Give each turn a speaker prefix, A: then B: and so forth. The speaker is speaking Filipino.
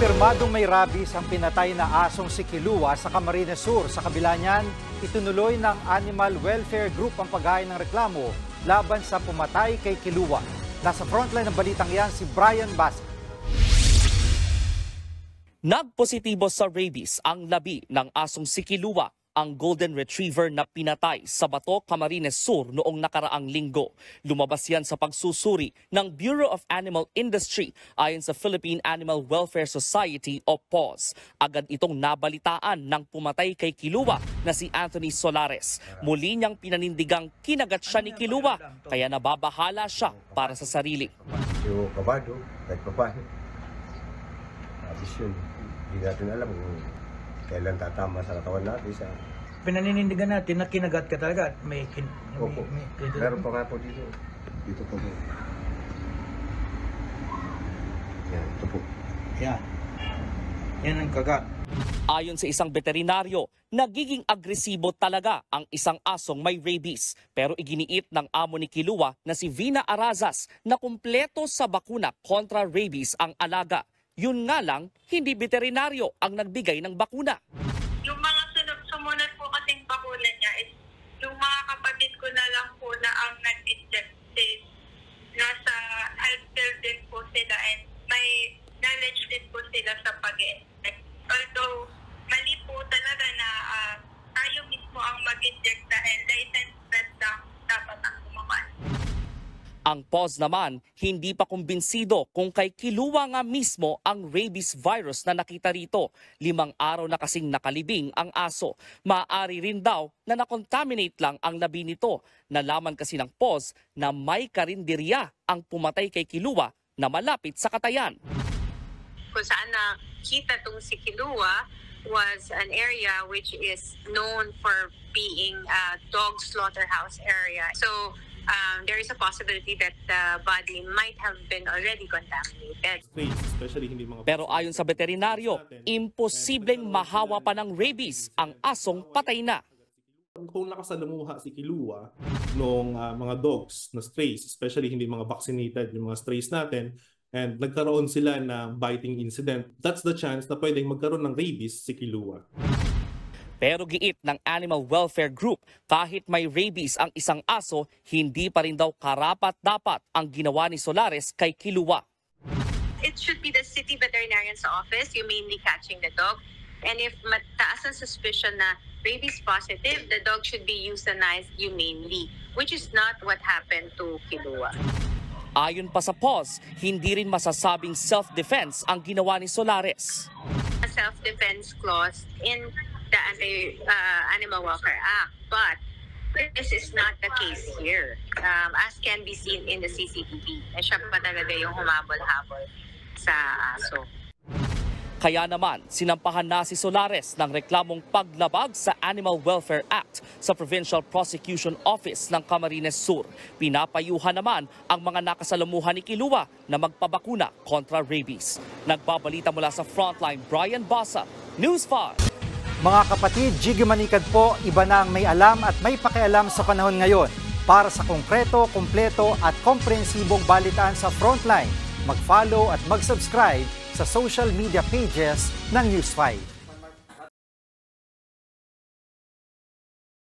A: Kumpirmadong may rabies ang pinatay na asong si Kilua sa Camarines Sur. Sa kabila niyan, itunuloy ng Animal Welfare Group ang paghain ng reklamo laban sa pumatay kay Kilua. Nasa frontline ng balitang yan si Brian Basa.
B: Nagpositibo sa rabies ang labi ng asong si Kilua, ang golden retriever na pinatay sa Bato, Camarines Sur noong nakaraang linggo. Lumabas yan sa pagsusuri ng Bureau of Animal Industry ayon sa Philippine Animal Welfare Society o PAWS. Agad itong nabalitaan ng pumatay kay Kilua na si Anthony Solares. Muli niyang pinanindigang kinagat siya ni Kilua, kaya nababahala siya para sa sarili.
C: Yung kabado, kahit papahin. Abis yun, hindi natin alam kung kailan tatama sa katawan natin.
D: Pinaninindigan natin na kinagat ka talaga.
C: Meron pa nga po dito. Dito po. Yan, ito po.
D: Yan ang kagat.
B: Ayon sa isang veterinaryo, nagiging agresibo talaga ang isang asong may rabies. Pero iginiit ng amo ni Kilua na si Vina Arazas na kumpleto sa bakuna kontra rabies ang alaga. Yun nga lang, hindi veterinaryo ang nagbigay ng bakuna.
E: Yung mga sumunod po kasing bakuna niya is yung mga kapatid ko na lang po na ang nag-inject. Nasa healthcare din po sila and may knowledge din po sila sa pag-inject. Although mali po talaga na tayo mismo ang mag-inject dahil licensed vet lang dapat ang gumawa.
B: Ang PAWS naman, hindi pa kumbinsido kung kay Kilua nga mismo ang rabies virus na nakita rito. 5 araw na kasing nakalibing ang aso. Maaari rin daw na nakontaminate lang ang labi nito. Nalaman kasi ng PAWS na may karinderya ang pumatay kay Kilua na malapit sa Katayan.
F: Kung saan nakita tong si Kilua was an area which is known for being a dog slaughterhouse area. So there is a possibility that the body might have been already contaminated.
B: Pero ayon sa veterinaryo, imposibleng mahawa pa ng rabies ang asong patay na.
G: Kung nakasalamuha si Kilua noong mga dogs na strays, especially hindi mga vaccinated yung mga strays natin, and nagkaroon sila na biting incident, that's the chance na pwedeng magkaroon ng rabies si Kilua.
B: Pero giit ng Animal Welfare Group, kahit may rabies ang isang aso, hindi pa rin daw karapat-dapat ang ginawa ni Solares kay Kilua.
F: It should be the city veterinarian's office humanely catching the dog. And if mataas ang suspicion na rabies positive, the dog should be euthanized humanely, which is not what happened to Kilua.
B: Ayon pa sa PAWS, hindi rin masasabing self-defense ang ginawa ni Solares.
F: A self-defense clause in the Animal Welfare Act, but this is not the case here. As can be seen in the CCTV, siya pa talaga yung humabol-habol sa aso.
B: Kaya naman, sinampahan na si Solares ng reklamong paglabag sa Animal Welfare Act sa Provincial Prosecution Office ng Camarines Sur. Pinapayuhan naman ang mga nakasalamuhan ni Kilua na magpabakuna kontra rabies. Nagbabalita mula sa Frontline, Brian Basa, News 5.
A: Mga kapatid, Jiggy Manikad po, iba na ang may alam at may pakialam sa panahon ngayon. Para sa konkreto, kumpleto at komprehensibong balitaan sa Frontline, mag-follow at mag-subscribe sa social media pages ng News 5.